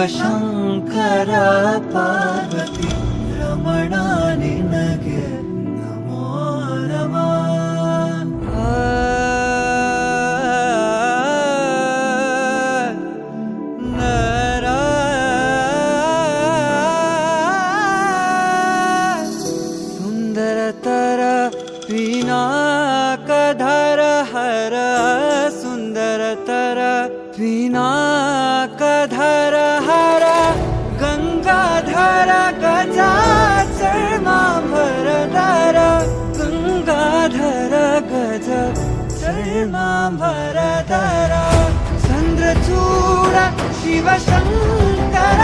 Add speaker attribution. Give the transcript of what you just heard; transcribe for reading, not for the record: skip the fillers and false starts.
Speaker 1: ಶಿವಶಂಕರ ಪಾರ್ವತಿ ರಮಣ ನಿನಗೆ ನಮೋ ನಮಃ. सुंदरतर पिनाकधर हर सुंदरतर पिनाकधर हर गंगाधर गजाचर्मांबरधर गंगाधर गजाचर्मांबरधर चंद्रचूड शिवशंकर